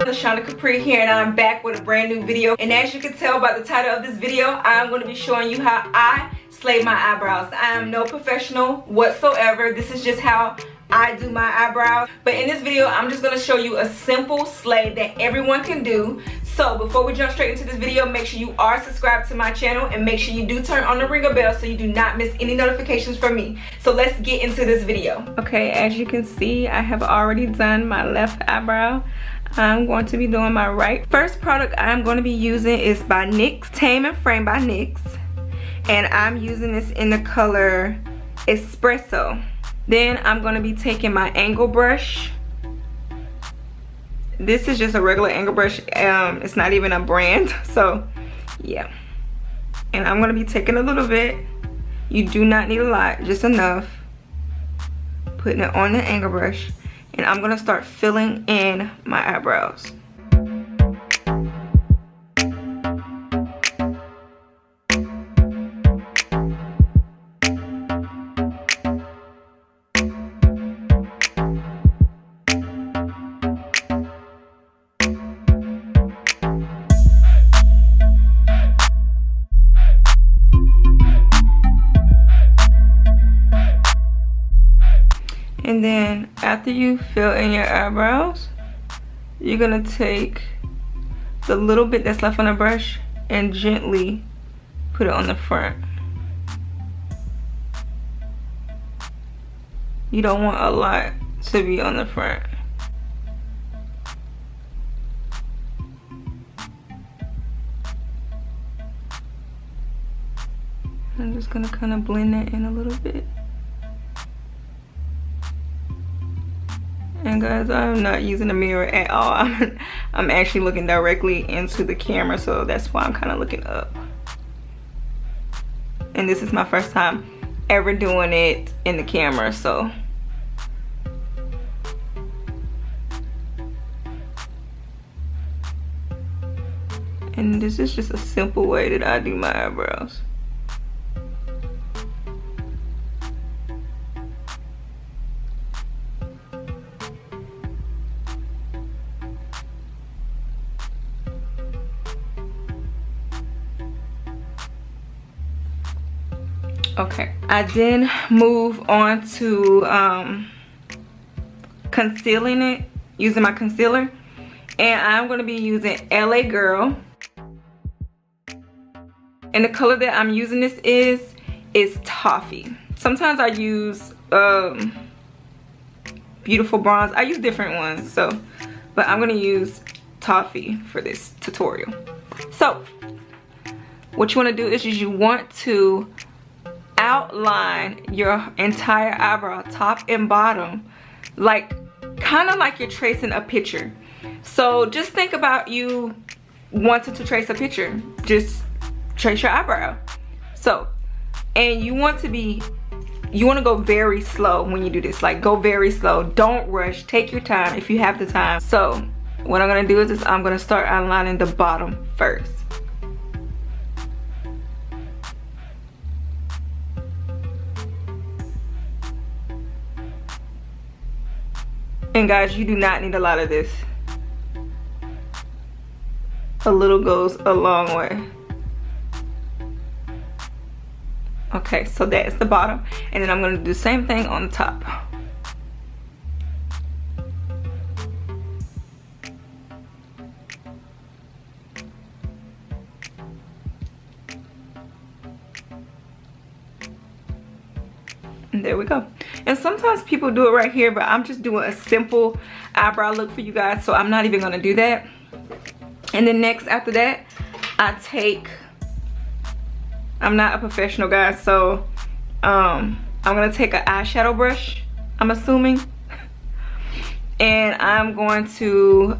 LaVenDer here, and I'm back with a brand new video. And as you can tell by the title of this video, I'm going to be showing you how I slay my eyebrows. I am no professional whatsoever. This is just how I do my eyebrows. But in this video, I'm just going to show you a simple slay that everyone can do. So before we jump straight into this video, make sure you are subscribed to my channel and make sure you do turn on the ringer bell so you do not miss any notifications from me. So let's get into this video. Okay, as you can see, I have already done my left eyebrow. I'm going to be doing my right. First product I'm going to be using is by NYX, Tame and Frame by NYX. And I'm using this in the color Espresso. Then I'm going to be taking my angle brush. This is just a regular angle brush. It's not even a brand. So, yeah. And I'm going to be taking a little bit. You do not need a lot, just enough. Putting it on the angle brush. And I'm going to start filling in my eyebrows. And then after you fill in your eyebrows, you're gonna take the little bit that's left on the brush and gently put it on the front. You don't want a lot to be on the front. I'm just gonna kind of blend that in a little bit. And guys, I'm not using a mirror at all. I'm actually looking directly into the camera, so that's why I'm kind of looking up. And this is my first time ever doing it in the camera, so. And this is just a simple way that I do my eyebrows. Okay, I then move on to concealing it using my concealer, and I'm going to be using LA Girl, and the color that I'm using this is Toffee. Sometimes I use Beautiful Bronze. I use different ones, so but I'm going to use Toffee for this tutorial. So what you want to do is you want to outline your entire eyebrow, top and bottom, like kind of like you're tracing a picture. So just think about you wanted to trace a picture. Just trace your eyebrow. So, and you want to go very slow when you do this. Like, go very slow. Don't rush. Take your time if you have the time. So what I'm gonna do is I'm gonna start outlining the bottom first. And guys, you do not need a lot of this. A little goes a long way. Okay, so that's the bottom. And then I'm going to do the same thing on the top. And there we go. And sometimes people do it right here, but I'm just doing a simple eyebrow look for you guys, so I'm not even gonna do that. And then next, after that, I'm not a professional, guys, so I'm gonna take an eyeshadow brush, I'm assuming, and I'm going to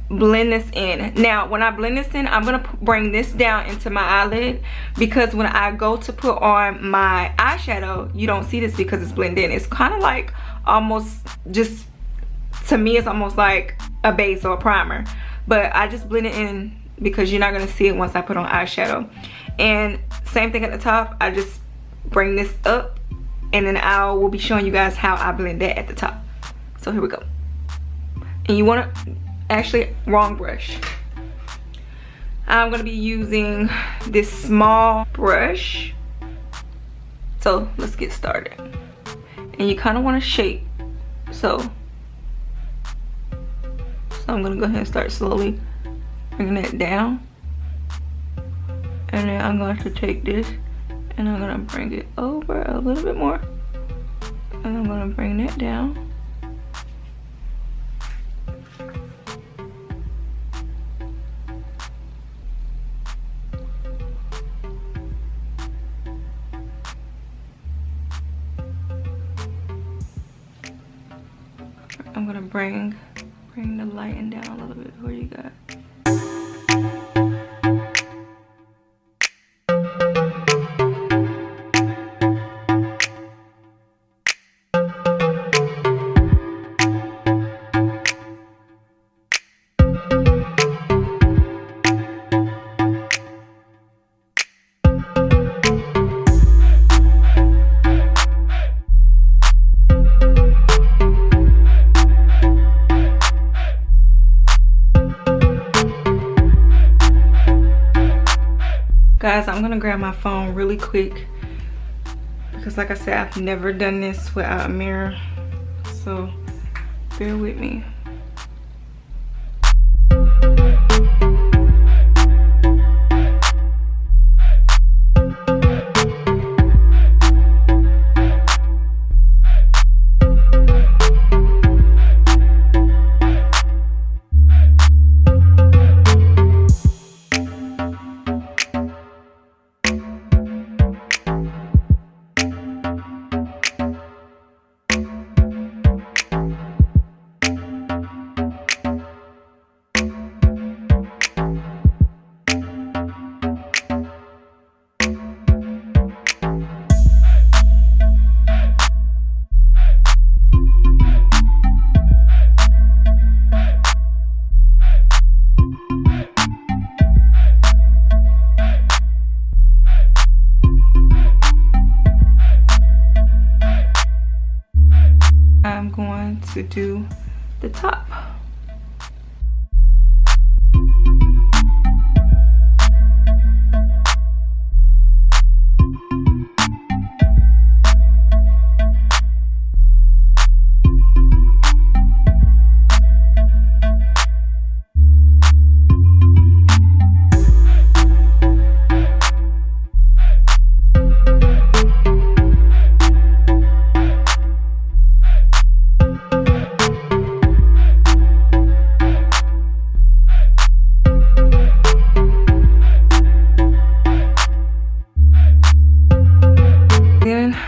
blend this in. Now when I blend this in, I'm gonna bring this down into my eyelid, because when I go to put on my eyeshadow, you don't see this because it's blended in. It's kind of like almost, just to me, it's almost like a base or a primer, but I just blend it in because you're not gonna see it once I put on eyeshadow. And same thing at the top, I just bring this up, and then I will be showing you guys how I blend that at the top. So here we go. And you want to actually wrong brush. I'm gonna be using this small brush. So let's get started. And you kind of want to shake. So I'm gonna go ahead and start slowly bringing that down. And then I'm going to take this and I'm gonna bring it over a little bit more. And I'm gonna bring that down. I'm gonna bring the lighting down a little bit. What you got? Guys, I'm gonna grab my phone really quick because like I said, I've never done this without a mirror, so bear with me. I'm going to do the top.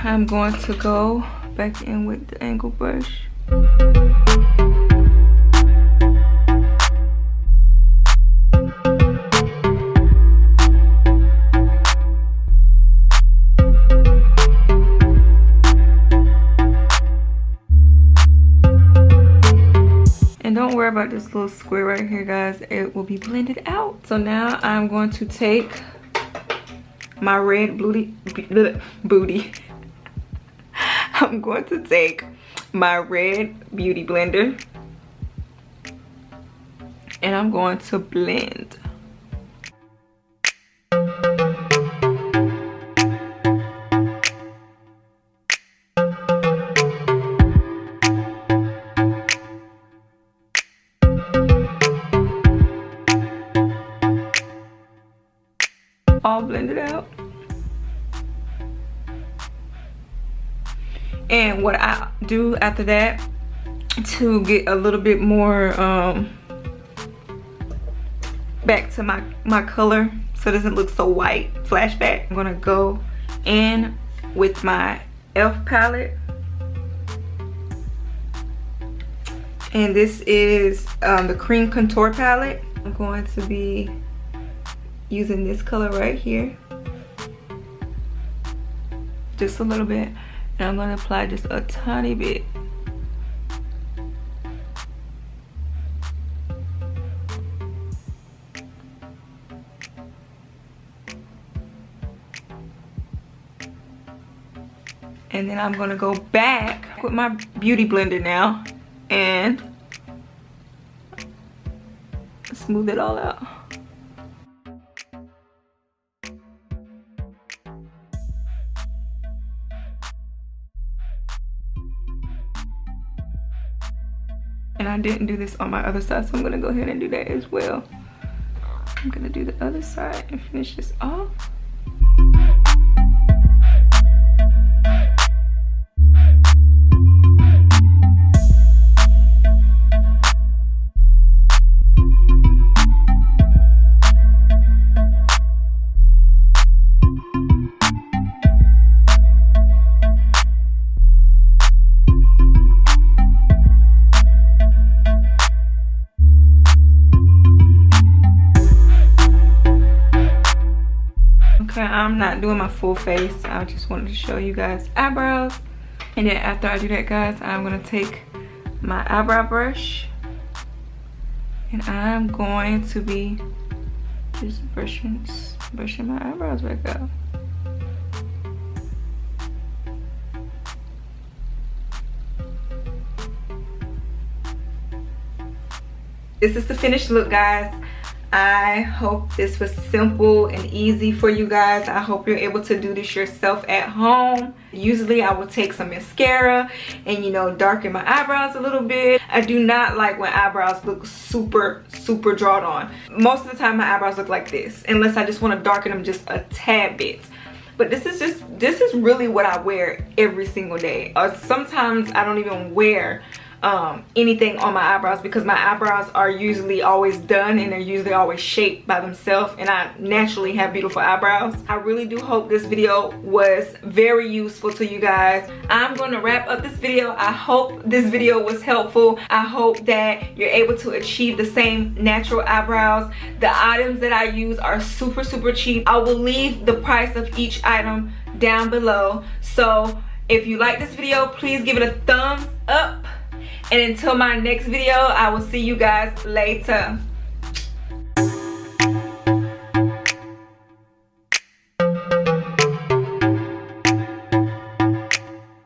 I'm going to go back in with the angle brush. And don't worry about this little square right here, guys. It will be blended out. So now I'm going to take my red booty. I'm going to take my red beauty blender and I'm going to blend. All blended out. And what I do after that to get a little bit more back to my color so it doesn't look so white, flashback, I'm gonna go in with my e.l.f. palette. And this is the cream contour palette. I'm going to be using this color right here, just a little bit, and I'm going to apply just a tiny bit. And then I'm going to go back with my beauty blender now and smooth it all out. And I didn't do this on my other side, so I'm gonna go ahead and do that as well. I'm gonna do the other side and finish this off. I'm not doing my full face. I just wanted to show you guys eyebrows. And then after I do that, guys, I'm gonna take my eyebrow brush and I'm going to be just brushing my eyebrows back up. This is the finished look, guys. I hope this was simple and easy for you guys. I hope you're able to do this yourself at home. Usually I will take some mascara and, you know, darken my eyebrows a little bit. I do not like when eyebrows look super drawn on. Most of the time my eyebrows look like this, unless I just want to darken them just a tad bit. But this is really what I wear every single day. Or sometimes I don't even wear anything on my eyebrows because my eyebrows are usually always done and they're usually always shaped by themselves, and I naturally have beautiful eyebrows. I really do hope this video was very useful to you guys. I'm going to wrap up this video. I hope this video was helpful. I hope that you're able to achieve the same natural eyebrows. The items that I use are super cheap. I will leave the price of each item down below. So if you like this video, please give it a thumbs up. And until my next video, I will see you guys later.